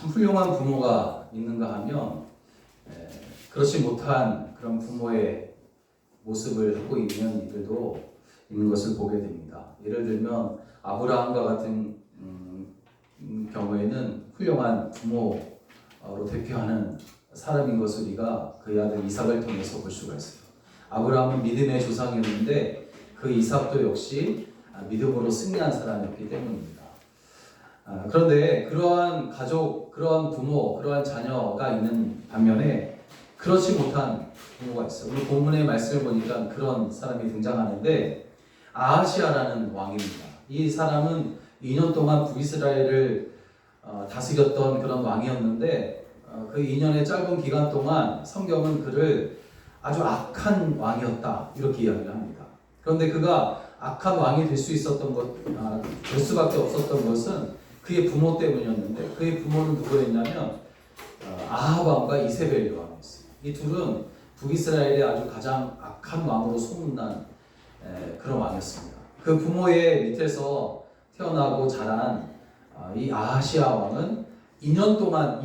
참 훌륭한 부모가 있는가 하면 그렇지 못한 그런 부모의 모습을 하고 있는 이들도 있는 것을 보게 됩니다. 예를 들면 아브라함과 같은 경우에는 훌륭한 부모로 대표하는 사람인 것을 우리가 그의 아들 이삭을 통해서 볼 수가 있어요. 아브라함은 믿음의 조상이었는데 그 이삭도 역시 믿음으로 승리한 사람이었기 때문입니다. 그런데 그러한 가족, 그러한 부모, 그러한 자녀가 있는 반면에 그렇지 못한 부모가 있어요. 오늘 본문의 말씀을 보니까 그런 사람이 등장하는데 아하시아라는 왕입니다. 이 사람은 2년 동안 북이스라엘을 다스렸던 그런 왕이었는데 그 2년의 짧은 기간 동안 성경은 그를 아주 악한 왕이었다 이렇게 이야기를 합니다. 그런데 그가 악한 왕이 될 수 있었던 될 수밖에 없었던 것은 그의 부모 때문이었는데 그의 부모는 누구였냐면 아합 왕과 이세벨 왕이었어요. 이 둘은 북이스라엘의 아주 가장 악한 왕으로 소문난 그런 왕이었습니다. 그 부모의 밑에서 태어나고 자란 이 아하시아 왕은 2년 동안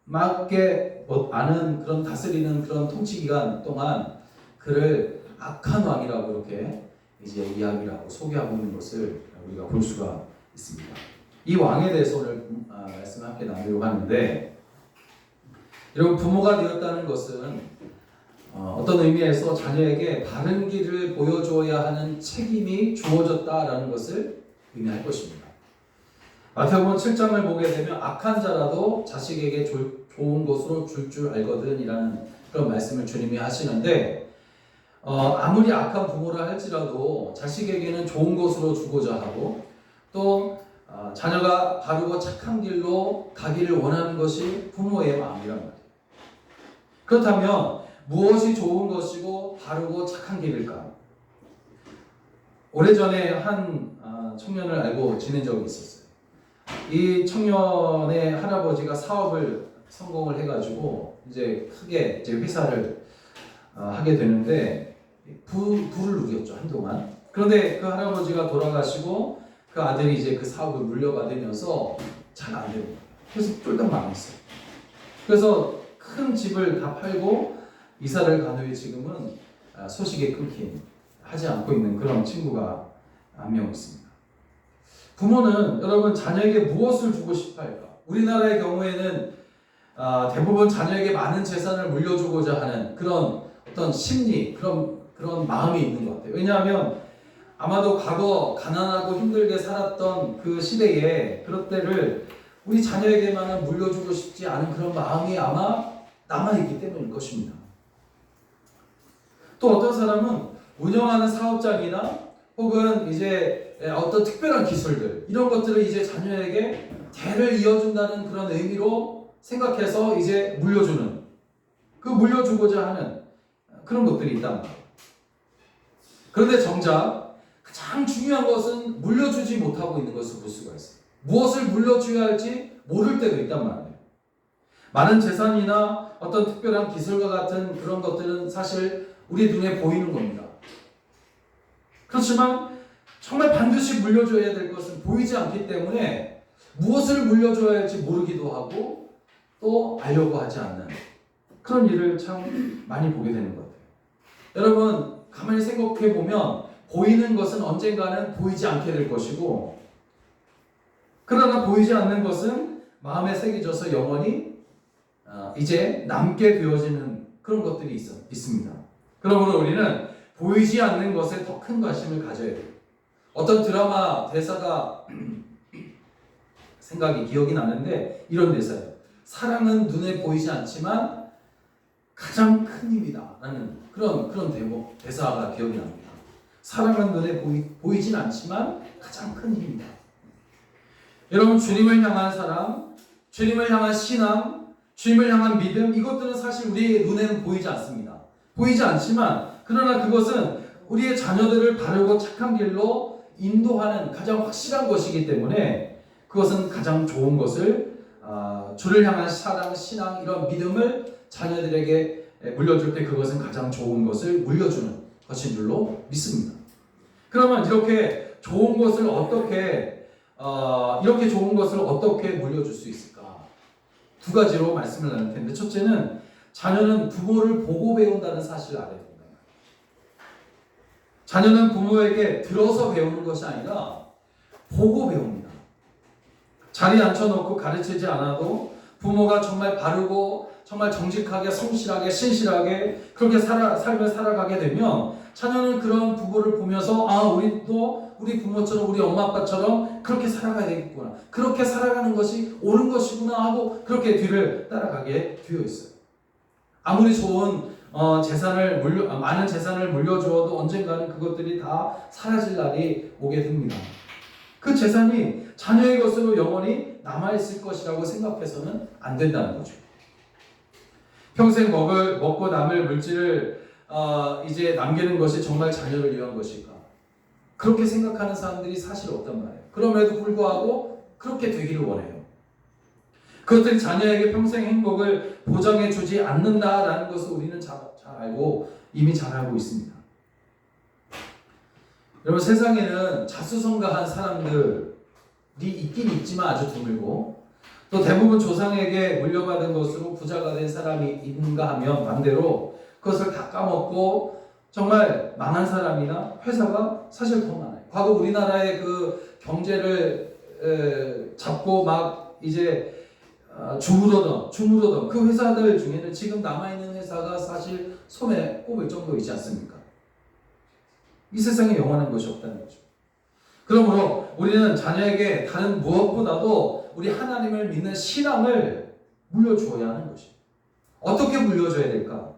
2년밖에 않은 그런 다스리는 그런 통치 기간 동안 그를 악한 왕이라고 이렇게 이제 이야기를 하고 소개하고 있는 것을 우리가 볼 수가 있습니다. 이 왕에 대해서 오늘 말씀을 함께 나누려고 하는데, 여러분 부모가 되었다는 것은 어떤 의미에서 자녀에게 바른 길을 보여줘야 하는 책임이 주어졌다라는 것을 의미할 것입니다. 마태복음 7장을 보게 되면 악한 자라도 자식에게 좋은 것으로 줄 알거든 이라는 그런 말씀을 주님이 하시는데, 아무리 악한 부모라 할지라도 자식에게는 좋은 것으로 주고자 하고 또 자녀가 바르고 착한 길로 가기를 원하는 것이 부모의 마음이란 말이에요. 그렇다면 무엇이 좋은 것이고 바르고 착한 길일까? 오래전에 한 청년을 알고 지낸 적이 있었어요. 이 청년의 할아버지가 사업을 성공을 해가지고 이제 크게 이제 회사를 하게 되는데 부를 누렸죠 한동안. 그런데 그 할아버지가 돌아가시고 그 아들이 이제 그 사업을 물려받으면서 잘 안 되는 거예요. 그래서 쫄딱 망했어요. 그래서 큰 집을 다 팔고 이사를 간 후에 지금은 소식이 끊긴 하지 않고 있는 그런 친구가 한 명 있습니다. 부모는 여러분 자녀에게 무엇을 주고 싶어 할까? 우리나라의 경우에는 대부분 자녀에게 많은 재산을 물려주고자 하는 그런 어떤 심리, 그런 마음이 있는 것 같아요. 왜냐하면 아마도 과거 가난하고 힘들게 살았던 그 시대에 그런 때를 우리 자녀에게만은 물려주고 싶지 않은 그런 마음이 아마 남아있기 때문일 것입니다. 또 어떤 사람은 운영하는 사업장이나 혹은 이제 어떤 특별한 기술들 이런 것들을 이제 자녀에게 대를 이어준다는 그런 의미로 생각해서 이제 물려주는 그 물려주고자 하는 그런 것들이 있단 말이에요. 그런데 정작 가장 중요한 것은 물려주지 못하고 있는 것을 볼 수가 있어요. 무엇을 물려줘야 할지 모를 때도 있단 말이에요. 많은 재산이나 어떤 특별한 기술과 같은 그런 것들은 사실 우리 눈에 보이는 겁니다. 그렇지만 정말 반드시 물려줘야 될 것은 보이지 않기 때문에 무엇을 물려줘야 할지 모르기도 하고 또 알려고 하지 않는 그런 일을 참 많이 보게 되는 것 같아요. 여러분 가만히 생각해 보면 보이는 것은 언젠가는 보이지 않게 될 것이고, 그러나 보이지 않는 것은 마음에 새겨져서 영원히 이제 남게 되어지는 그런 것들이 있습니다. 그러므로 우리는 보이지 않는 것에 더 큰 관심을 가져야 돼요. 어떤 드라마 대사가 기억이 나는데 이런 대사예요. 사랑은 눈에 보이지 않지만 가장 큰 힘이다 라는 그런 대사가 기억이 납니다. 사랑은 눈에 보이진 않지만 가장 큰 힘이다. 여러분 주님을 향한 사랑, 주님을 향한 신앙, 주님을 향한 믿음, 이것들은 사실 우리의 눈에는 보이지 않습니다. 보이지 않지만 그러나 그것은 우리의 자녀들을 바르고 착한 길로 인도하는 가장 확실한 것이기 때문에 그것은 가장 좋은 것을 주를 향한 사랑, 신앙, 이런 믿음을 자녀들에게 물려줄 때 그것은 가장 좋은 것을 물려주는 것인 줄로 믿습니다. 그러면 이렇게 좋은 것을 어떻게 물려줄 수 있을까? 두 가지로 말씀을 나눌 텐데, 첫째는 자녀는 부모를 보고 배운다는 사실을 알아야 된다. 자녀는 부모에게 들어서 배우는 것이 아니라 보고 배웁니다. 자리에 앉혀놓고 가르치지 않아도 부모가 정말 바르고 정말 정직하게 성실하게 신실하게 그렇게 삶을 살아가게 되면 자녀는 그런 부모를 보면서 우리도 우리 부모처럼 우리 엄마 아빠처럼 그렇게 살아가야 되겠구나, 그렇게 살아가는 것이 옳은 것이구나 하고 그렇게 뒤를 따라가게 되어 있어요. 아무리 좋은 많은 재산을 물려주어도 언젠가는 그것들이 다 사라질 날이 오게 됩니다. 그 재산이 자녀의 것으로 영원히 남아있을 것이라고 생각해서는 안 된다는 거죠. 평생 먹고 남을 물질을 이제 남기는 것이 정말 자녀를 위한 것일까? 그렇게 생각하는 사람들이 사실 없단 말이에요. 그럼에도 불구하고 그렇게 되기를 원해요. 그것들이 자녀에게 평생 행복을 보장해 주지 않는다라는 것을 우리는 잘 알고 이미 잘 알고 있습니다. 여러분, 세상에는 자수성가한 사람들이 있긴 있지만 아주 드물고, 또 대부분 조상에게 물려받은 것으로 부자가 된 사람이 있는가 하면 반대로 그것을 다 까먹고 정말 망한 사람이나 회사가 사실 더 많아요. 과거 우리나라의 그 경제를 잡고 막 이제 주무르던 그 회사들 중에는 지금 남아있는 회사가 사실 손에 꼽을 정도이지 않습니까? 이 세상에 영원한 것이 없다는 거죠. 그러므로 우리는 자녀에게 다른 무엇보다도 우리 하나님을 믿는 신앙을 물려주어야 하는 것이에요. 어떻게 물려줘야 될까?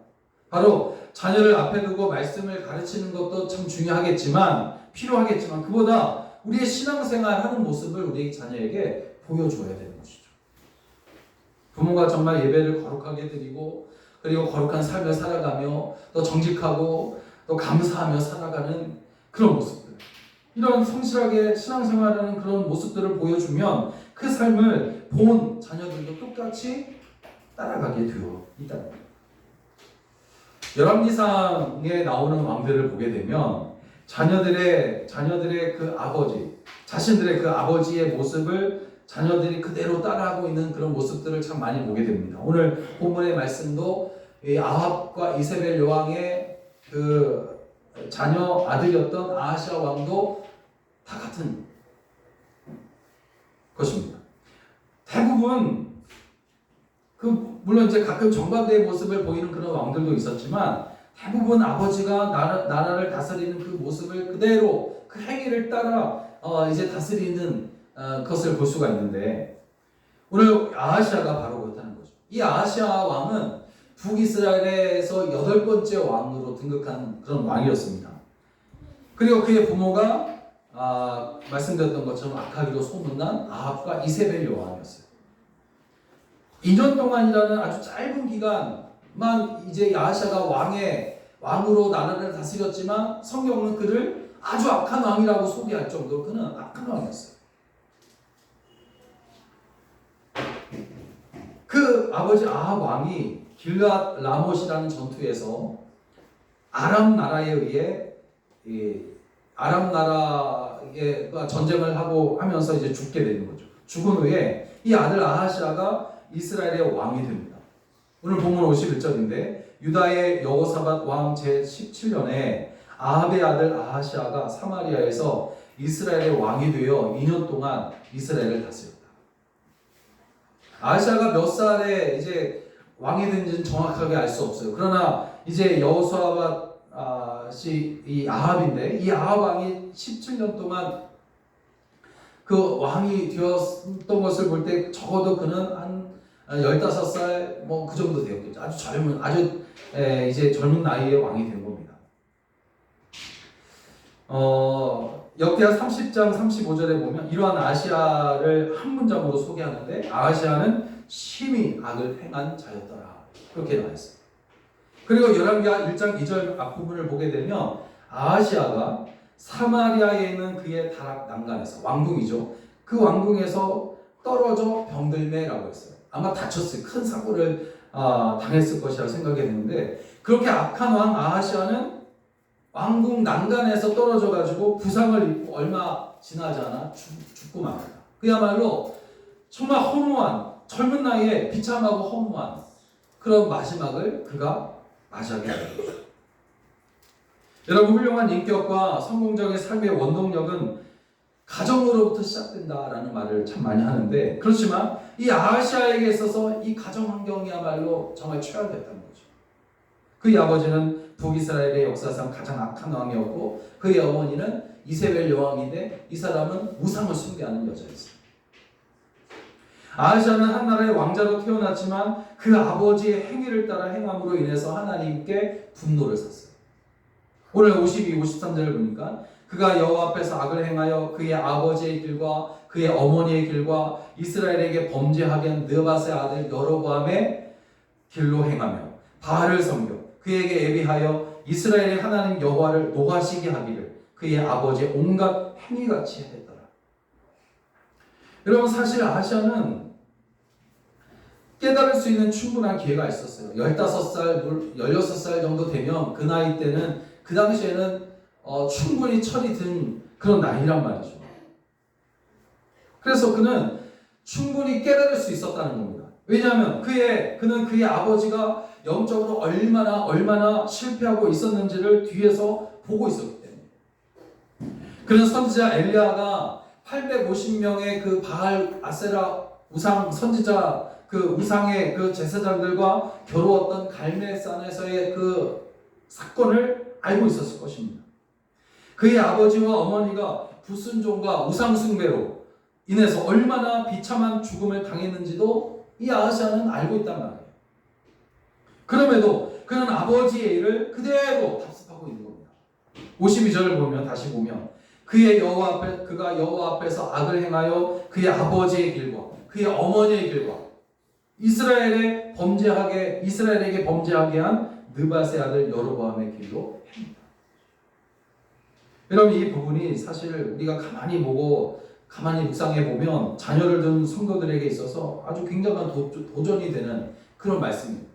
바로 자녀를 앞에 두고 말씀을 가르치는 것도 참 필요하겠지만 그보다 우리의 신앙생활 하는 모습을 우리 자녀에게 보여줘야 되는 것이죠. 부모가 정말 예배를 거룩하게 드리고 그리고 거룩한 삶을 살아가며 또 정직하고 또 감사하며 살아가는 그런 모습들, 이런 성실하게 신앙생활하는 그런 모습들을 보여주면 그 삶을 본 자녀들도 똑같이 따라가게 되어 있다는 거예요. 열왕기상에 나오는 왕들을 보게 되면 자녀들의 그 자신들의 그 아버지의 모습을 자녀들이 그대로 따라하고 있는 그런 모습들을 참 많이 보게 됩니다. 오늘 본문의 말씀도 아합과 이세벨 여왕의 그 자녀 아들이었던 아하시아 왕도 다 같은 것입니다. 대부분 물론 이제 가끔 정반대의 모습을 보이는 그런 왕들도 있었지만 대부분 아버지가 나라를 다스리는 그 모습을 그대로 그 행위를 따라 이제 다스리는 것을 볼 수가 있는데, 오늘 아하시아가 바로 그렇다는 거죠. 이 아하시아 왕은 북이스라엘에서 8번째 왕으로 등극한 그런 왕이었습니다. 그리고 그의 부모가 말씀드렸던 것처럼 악하기로 소문난 아합과 이세벨 여왕이었어요. 2년 동안이라는 아주 짧은 기간만 이제 아하시아가 왕으로 나라를 다스렸지만 성경은 그를 아주 악한 왕이라고 소개할 정도로 그는 악한 왕이었어요. 그 아버지 아합 왕이 길앗 라못이라는 전투에서 아람 나라에 의해 아람 나라에 전쟁을 하면서 이제 죽게 되는 거죠. 죽은 후에 이 아들 아하시아가 이스라엘의 왕이 됩니다. 오늘 본문 51절인데 유다의 여호사밧 왕 제17년에 아합의 아들 아하시아가 사마리아에서 이스라엘의 왕이 되어 2년 동안 이스라엘을 다스렸다. 아하시아가 몇 살에 이제 왕이 된지는 정확하게 알 수 없어요. 그러나 이제 여호사밧이 이 아합인데 이 아합 왕이 17년 동안 그 왕이 되었던 것을 볼 때 적어도 그는 한 15살 뭐 그 정도 되었겠죠. 아주 이제 젊은 나이에 왕이 된 겁니다. 역대하 30장 35절에 보면 이러한 아하시아를 한 문장으로 소개하는데, 아하시아는 심히 악을 행한 자였더라, 그렇게 나와 있어요. 그리고 열왕기하 1장 2절 앞부분을 보게 되면 아하시아가 사마리아에 있는 그의 다락 난간에서, 왕궁이죠, 그 왕궁에서 떨어져 병들매라고 했어요. 아마 다쳤어요. 큰 사고를 당했을 것이라고 생각이 되는데, 그렇게 악한 왕 아하시아는 왕궁 난간에서 떨어져 가지고 부상을 입고 얼마 지나지 않아 죽고 맙니다. 그야말로 정말 허무한, 젊은 나이에 비참하고 허무한 그런 마지막을 그가 맞이하게 되는 거죠. 여러분, 훌륭한 인격과 성공적인 삶의 원동력은 가정으로부터 시작된다라는 말을 참 많이 하는데, 그렇지만 이 아하시아에게 있어서 이 가정 환경이야말로 정말 최악이었다는 거죠. 그의 아버지는 북이스라엘의 역사상 가장 악한 왕이었고, 그의 어머니는 이세벨 여왕인데 이 사람은 우상을 숭배하는 여자였어요. 아하시아는 한 나라의 왕자로 태어났지만 그 아버지의 행위를 따라 행함으로 인해서 하나님께 분노를 샀어요. 오늘 52, 53절을 보니까 그가 여호와 앞에서 악을 행하여 그의 아버지의 길과 그의 어머니의 길과 이스라엘에게 범죄하게 한 느밧의 아들 여로보암의 길로 행하며 바알을 섬겨 그에게 예비하여 이스라엘의 하나님 여호와를 노하시게 하기를 그의 아버지의 온갖 행위같이 했더라. 여러분, 사실 아하시아는 깨달을 수 있는 충분한 기회가 있었어요. 15살, 16살 정도 되면 그 나이 때는 그 당시에는 충분히 철이 든 그런 나이란 말이죠. 그래서 그는 충분히 깨달을 수 있었다는 겁니다. 왜냐하면 그는 그의 아버지가 영적으로 얼마나 실패하고 있었는지를 뒤에서 보고 있었기 때문에. 그는 선지자 엘리야가 850명의 그 바알 아세라 우상 선지자 그 우상의 그 제사장들과 겨루었던 갈멜산에서의 그 사건을 알고 있었을 것입니다. 그의 아버지와 어머니가 불순종과 우상 숭배로 인해서 얼마나 비참한 죽음을 당했는지도 이 아하시아는 알고 있단 말이에요. 그럼에도 그는 아버지의 일을 그대로 답습하고 있는 겁니다. 52절을 보면 다시 보면 그가 여호와 앞에서 악을 행하여 그의 아버지의 길과 그의 어머니의 길과 이스라엘에게 범죄하게 한 느밧의 아들 여로보암의 길로 행했다. 여러분, 이 부분이 사실 우리가 가만히 묵상해 보면 자녀를 둔 성도들에게 있어서 아주 굉장한 도전이 되는 그런 말씀입니다.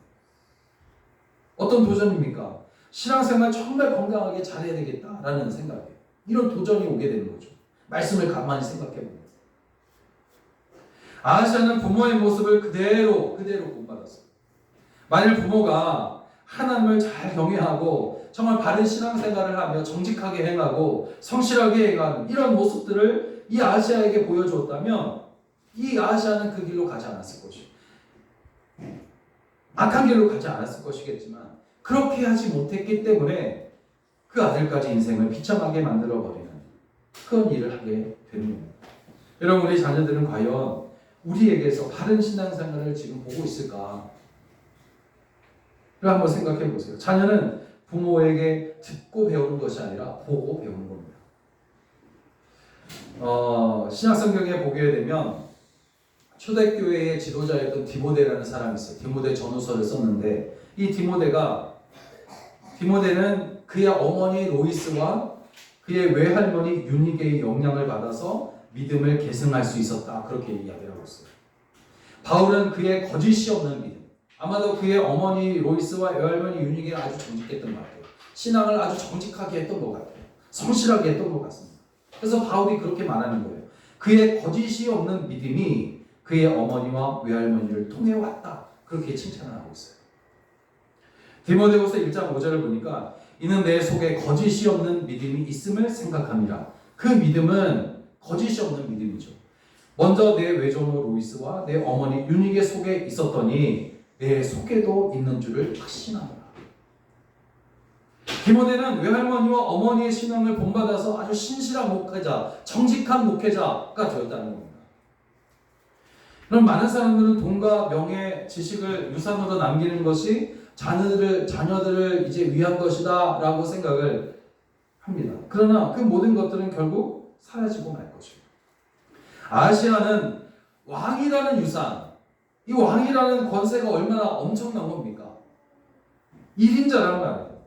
어떤 도전입니까? 신앙생활 정말 건강하게 잘해야 되겠다라는 생각이에요. 이런 도전이 오게 되는 거죠. 말씀을 가만히 생각해 보면. 아하시아는 부모의 모습을 그대로 본받았어요. 만일 부모가 하나님을 잘 경외하고 정말 바른 신앙생활을 하며 정직하게 행하고 성실하게 행하는 이런 모습들을 이 아하시아에게 보여주었다면 이 아하시아는 그 길로 가지 않았을 것이에요. 악한 길로 가지 않았을 것이겠지만 그렇게 하지 못했기 때문에 그 아들까지 인생을 비참하게 만들어버리는 그런 일을 하게 되는 겁니다. 여러분, 우리 자녀들은 과연 우리에게서 바른 신앙생활을 지금 보고 있을까? 를 한번 생각해 보세요. 자녀는 부모에게 듣고 배우는 것이 아니라 보고 배우는 겁니다. 신약성경에 보게 되면 초대교회의 지도자였던 디모데라는 사람이 있어요. 디모데 전후서를 썼는데 이 디모데는 그의 어머니 로이스와 그의 외할머니 유니게의 영향을 받아서 믿음을 계승할 수 있었다. 그렇게 이야기를 하고 있어요. 바울은 그의 거짓이 없는 믿음, 아마도 그의 어머니 로이스와 외할머니 유니게가 아주 정직했던 것 같아요. 신앙을 아주 정직하게 했던 것 같아요. 성실하게 했던 것 같습니다. 그래서 바울이 그렇게 말하는 거예요. 그의 거짓이 없는 믿음이 그의 어머니와 외할머니를 통해 왔다. 그렇게 칭찬을 하고 있어요. 디모데후서 1장 5절을 보니까 이는 내 속에 거짓이 없는 믿음이 있음을 생각합니다. 그 믿음은 거짓이 없는 믿음이죠. 먼저 내 외조모 로이스와 내 어머니 유니게 속에 있었더니 내 속에도 있는 줄을 확신합니다. 디모데는 외할머니와 어머니의 신앙을 본받아서 아주 신실한 목회자, 정직한 목회자가 되었다는 겁니다. 그럼 많은 사람들은 돈과 명예, 지식을 유산으로 남기는 것이 자녀들을 이제 위한 것이다 라고 생각을 합니다. 그러나 그 모든 것들은 결국 사라지고 말 것입니다. 아하시아는 왕이라는 유산, 이 왕이라는 권세가 얼마나 엄청난 겁니까? 1인자란 말이에요.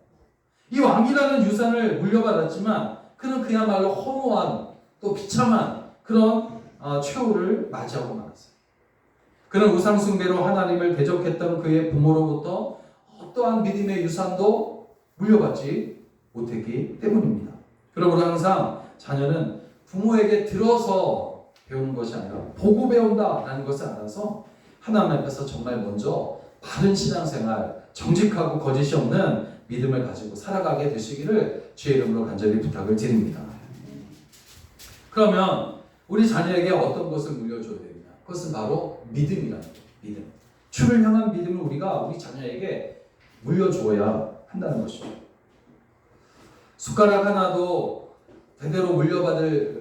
이 왕이라는 유산을 물려받았지만 그는 그야말로 허무한 또 비참한 그런 최후를 맞이하고 말았어요. 그는 우상숭배로 하나님을 대적했던 그의 부모로부터 어떠한 믿음의 유산도 물려받지 못했기 때문입니다. 그러므로 항상 자녀는 부모에게 들어서 배우는 것이 아니라 보고 배운다라는 것을 알아서 하나님 앞에서 정말 먼저 바른 신앙생활, 정직하고 거짓이 없는 믿음을 가지고 살아가게 되시기를 주의 이름으로 간절히 부탁을 드립니다. 그러면 우리 자녀에게 어떤 것을 물려줘야 되느냐? 그것은 바로 믿음이라는 거예요. 믿음. 주를 향한 믿음을 우리가 우리 자녀에게 물려주어야 한다는 것이죠. 숟가락 하나도 대대로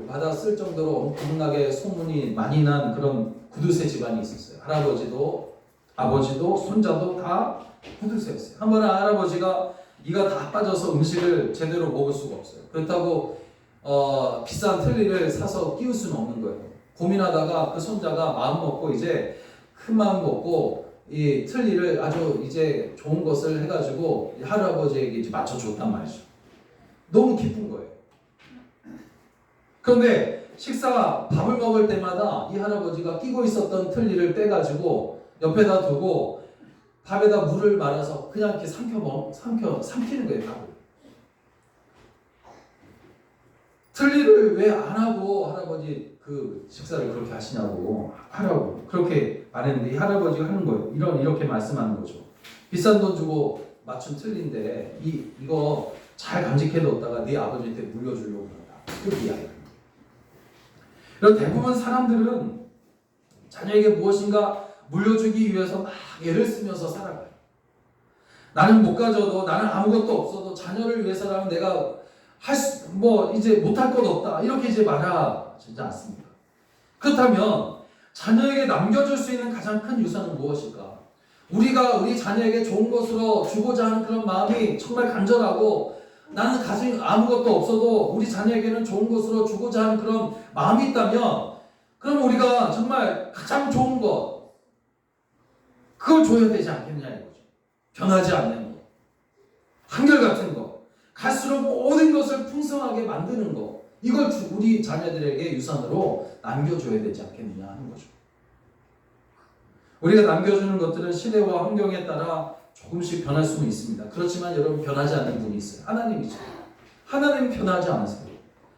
받아 쓸 정도로 엄청나게 소문이 많이 난 그런 구두쇠 집안이 있었어요. 할아버지도 아버지도 손자도 다 구두쇠였어요. 한 번은 할아버지가 이가 다 빠져서 음식을 제대로 먹을 수가 없어요. 그렇다고 비싼 틀니를 사서 끼울 수는 없는 거예요. 고민하다가 그 손자가 마음 먹고 이제 큰 마음 먹고 이 틀니를 아주 이제 좋은 것을 해가지고 할아버지에게 이제 맞춰줬단 말이죠. 너무 기쁜 거예요. 그런데 밥을 먹을 때마다 이 할아버지가 끼고 있었던 틀니를 떼가지고 옆에다 두고 밥에다 물을 말아서 그냥 이렇게 삼키는 거예요, 밥을. 틀니를 왜 안 하고 할아버지 그 식사를 그렇게 하시냐고 하라고 그렇게 말했는데 이 할아버지가 하는 거예요. 이렇게 말씀하는 거죠. 비싼 돈 주고 맞춘 틀니인데 이거 잘 간직해뒀다가 네 아버지한테 물려주려고 한다. 그 이야기예요. 그리고 대부분 사람들은 자녀에게 무엇인가 물려주기 위해서 막 애를 쓰면서 살아가요. 나는 못 가져도 나는 아무것도 없어도 자녀를 위해서라면 내가 이제 못할 것 없다. 이렇게 이제 말하지 않습니다. 그렇다면 자녀에게 남겨줄 수 있는 가장 큰 유산은 무엇일까? 우리가 우리 자녀에게 좋은 것으로 주고자 하는 그런 마음이 정말 간절하고 나는 가진 아무것도 없어도 우리 자녀에게는 좋은 것으로 주고자 하는 그런 마음이 있다면 그럼 우리가 정말 가장 좋은 것 그걸 줘야 되지 않겠느냐 이거죠. 변하지 않는 것, 한결같은 것, 갈수록 모든 것을 풍성하게 만드는 것 이걸 우리 자녀들에게 유산으로 남겨줘야 되지 않겠느냐 하는 거죠. 우리가 남겨주는 것들은 시대와 환경에 따라 조금씩 변할 수는 있습니다. 그렇지만 여러분 변하지 않는 분이 있어요. 하나님이죠. 하나님은 변하지 않으세요.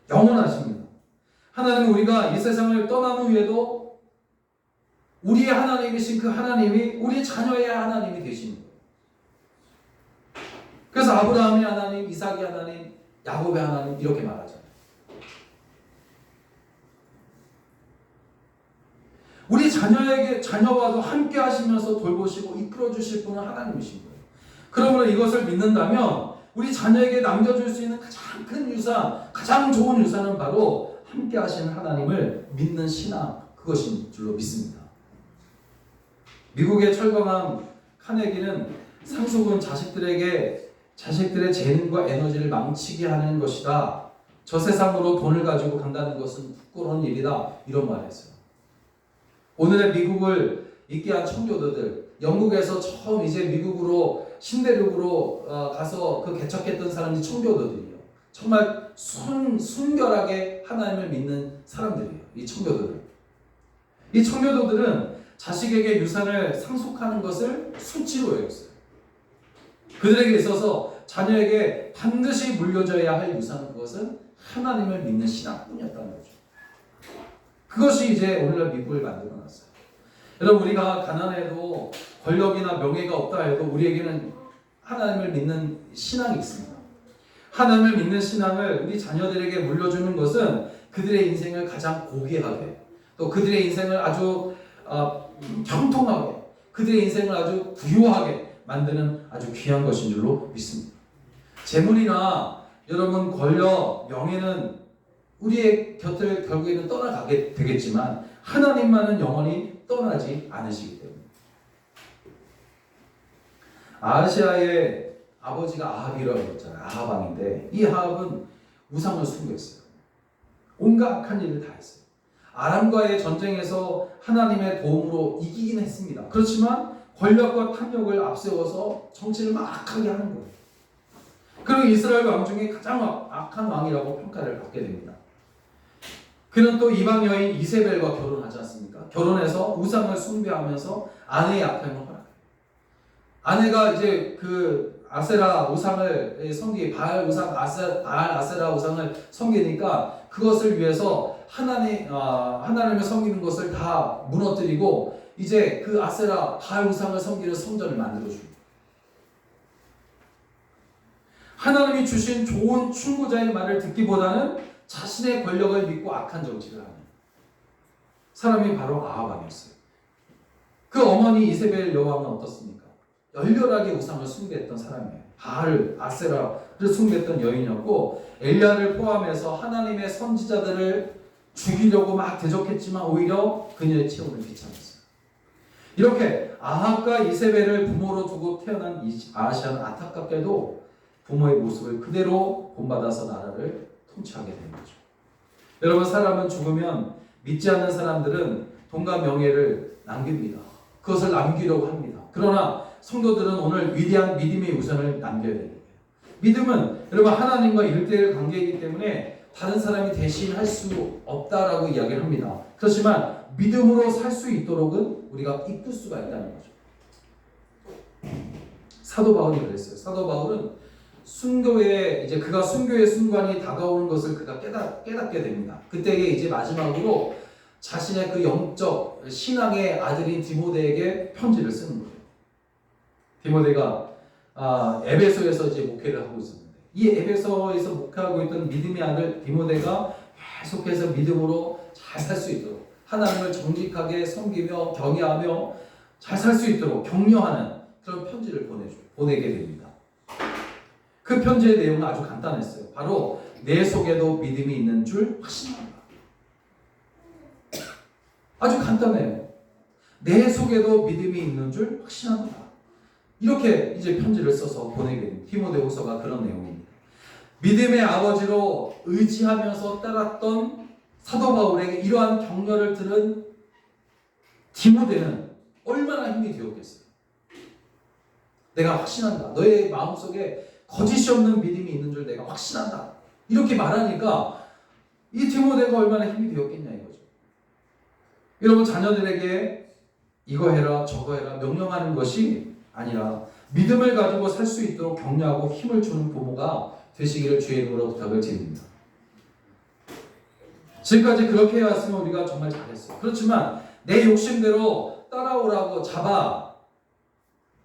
영원하십니다. 하나님은 우리가 이 세상을 떠난 후에도 우리의 하나님이신 그 하나님이 우리 자녀의 하나님이 되시는 거예요. 그래서 아브라함의 하나님, 이삭의 하나님, 야곱의 하나님 이렇게 말하잖아요. 우리 자녀와도 함께 하시면서 돌보시고 이끌어 주실 분은 하나님이신 거예요. 그러므로 이것을 믿는다면 우리 자녀에게 남겨줄 수 있는 가장 큰 유산, 가장 좋은 유산은 바로 함께 하시는 하나님을 믿는 신앙, 그것인 줄로 믿습니다. 미국의 철거남 카네기는 상속은 자식들의 재능과 에너지를 망치게 하는 것이다. 저 세상으로 돈을 가지고 간다는 것은 부끄러운 일이다. 이런 말을 했어요. 오늘의 미국을 있게 한 청교도들, 영국에서 처음 이제 미국으로 신대륙으로 가서 그 개척했던 사람이 청교도들이에요. 정말 순결하게 하나님을 믿는 사람들이에요. 이 청교도들은 자식에게 유산을 상속하는 것을 수치로 여겼어요. 그들에게 있어서 자녀에게 반드시 물려줘야 할 유산은 그것은 하나님을 믿는 신앙뿐이었다는 거죠. 그것이 이제 오늘날 미국을 만들어 놨어요. 여러분 우리가 가난해도 권력이나 명예가 없다 해도 우리에게는 하나님을 믿는 신앙이 있습니다. 하나님을 믿는 신앙을 우리 자녀들에게 물려주는 것은 그들의 인생을 가장 고귀하게 또 그들의 인생을 아주 형통하게 그들의 인생을 아주 부유하게 만드는 아주 귀한 것인 줄로 믿습니다. 재물이나 여러분 권력, 명예는 우리의 곁을 결국에는 떠나가게 되겠지만 하나님만은 영원히 떠나지 않으시기 때문에 아하시아의 아버지가 아합이라고 했잖아요. 아합왕인데 이 아합은 우상을 숭배했어요. 온갖 악한 일을 다 했어요. 아람과의 전쟁에서 하나님의 도움으로 이기긴 했습니다. 그렇지만 권력과 탐욕을 앞세워서 정치를 막하게 하는 거예요. 그리고 이스라엘 왕 중에 가장 악한 왕이라고 평가를 받게 됩니다. 그는 또 이방 여인 이세벨과 결혼하지 않습니까? 결혼해서 우상을 숭배하면서 아내의 악행을 허락해요. 아내가 이제 그 아세라 우상을 바알 아세라 우상을 섬기니까 그것을 위해서 하나님을 섬기는 것을 다 무너뜨리고 이제 그 아세라 바알 우상을 섬기는 성전을 만들어줍니다. 하나님이 주신 좋은 충고자의 말을 듣기보다는 자신의 권력을 믿고 악한 정치를 하는 사람이 바로 아합왕이었어요. 그 어머니 이세벨 여왕은 어떻습니까? 열렬하게 우상을 숭배했던 사람이에요. 바알, 아세라를 숭배했던 여인이었고 엘리야를 포함해서 하나님의 선지자들을 죽이려고 막 대적했지만 오히려 그녀의 체온을 비참했어요. 이렇게 아합과 이세벨을 부모로 두고 태어난 아하시아는 안타깝게도 부모의 모습을 그대로 본받아서 나라를 통치하게 된 거죠. 여러분, 사람은 죽으면 믿지 않는 사람들은 돈과 명예를 남깁니다. 그것을 남기려고 합니다. 그러나 성도들은 오늘 위대한 믿음의 우선을 남겨야 됩니다. 믿음은 여러분 하나님과 1대1 관계이기 때문에 다른 사람이 대신할 수 없다라고 이야기를 합니다. 그렇지만 믿음으로 살 수 있도록은 우리가 이끌 수가 있다는 거죠. 사도 바울이 그랬어요. 사도 바울은 순교의 이제 그가 순교의 순간이 다가오는 것을 그가 깨닫게 됩니다. 그때에 이제 마지막으로 자신의 그 영적 신앙의 아들인 디모데에게 편지를 쓰는 거예요. 디모데가 에베소에서 이제 목회를 하고 있었는데 이 에베소에서 목회하고 있던 믿음의 아들 디모데가 계속해서 믿음으로 잘 살 수 있도록 하나님을 정직하게 섬기며 경외하며 잘 살 수 있도록 격려하는 그런 편지를 보내게 됩니다. 그 편지의 내용은 아주 간단했어요. 바로 내 속에도 믿음이 있는 줄 확신한다. 아주 간단해요. 내 속에도 믿음이 있는 줄 확신한다. 이렇게 이제 편지를 써서 보내게 됩니다. 디모데후서가 그런 내용입니다. 믿음의 아버지로 의지하면서 따랐던 사도 바울에게 이러한 격려를 들은 디모데는 얼마나 힘이 되었겠어요. 내가 확신한다. 너의 마음속에 거짓이 없는 믿음이 있는 줄 내가 확신한다. 이렇게 말하니까 이 디모데가 얼마나 힘이 되었겠냐 이거죠. 여러분, 자녀들에게 이거 해라 저거 해라 명령하는 것이 아니라 믿음을 가지고 살 수 있도록 격려하고 힘을 주는 부모가 되시기를 주의 이름으로 부탁을 드립니다. 지금까지 그렇게 해왔으면 우리가 정말 잘했어요. 그렇지만 내 욕심대로 따라오라고 잡아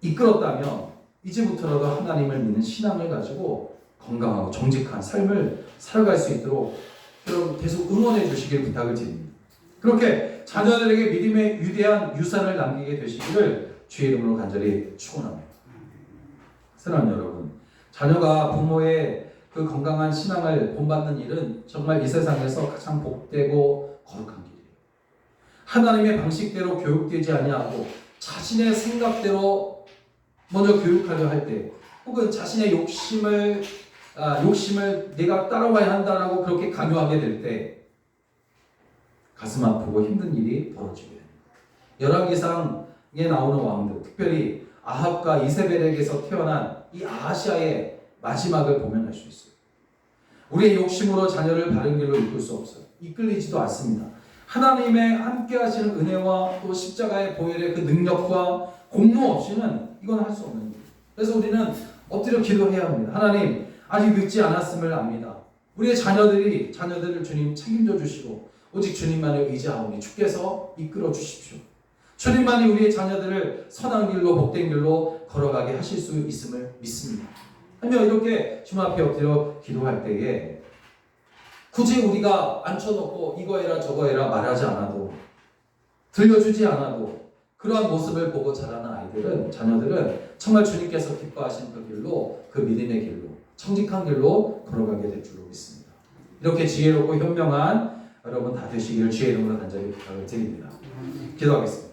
이끌었다면 이제부터라도 하나님을 믿는 신앙을 가지고 건강하고 정직한 삶을 살아갈 수 있도록 여러분 계속 응원해 주시길 부탁을 드립니다. 그렇게 자녀들에게 믿음의 위대한 유산을 남기게 되시기를 주의 이름으로 간절히 축원합니다. 사랑하는 여러분, 자녀가 부모의 그 건강한 신앙을 본받는 일은 정말 이 세상에서 가장 복되고 거룩한 길이에요. 하나님의 방식대로 교육되지 아니하고 자신의 생각대로 먼저 교육하려 할 때, 혹은 자신의 욕심을 내가 따라와야 한다라고 그렇게 강요하게 될 때 가슴 아프고 힘든 일이 벌어지게 됩니다. 열왕기상에 나오는 왕들, 특별히 아합과 이세벨에게서 태어난 이 아하시아의 마지막을 보면 알 수 있어요. 우리의 욕심으로 자녀를 바른 길로 이끌 수 없어요. 이끌리지도 않습니다. 하나님의 함께 하시는 은혜와 또 십자가의 보혈의 그 능력과 공로 없이는 이건 할 수 없는 일이에요. 그래서 우리는 엎드려 기도해야 합니다. 하나님, 아직 늦지 않았음을 압니다. 우리의 자녀들을 주님 책임져 주시고 오직 주님만을 의지하오니 주께서 이끌어 주십시오. 주님만이 우리의 자녀들을 선한 길로 복된 길로 걸어가게 하실 수 있음을 믿습니다. 하며 이렇게 주님 앞에 엎드려 기도할 때에 굳이 우리가 앉혀놓고 이거 해라 저거 해라 말하지 않아도, 들려주지 않아도 그러한 모습을 보고 자라는 자녀들은 정말 주님께서 기뻐하신 그 길로, 그 믿음의 길로, 정직한 길로 걸어가게 될 줄로 믿습니다. 이렇게 지혜롭고 현명한 여러분 다 되시기를 주의 이름으로 간절히 부탁을 드립니다. 기도하겠습니다.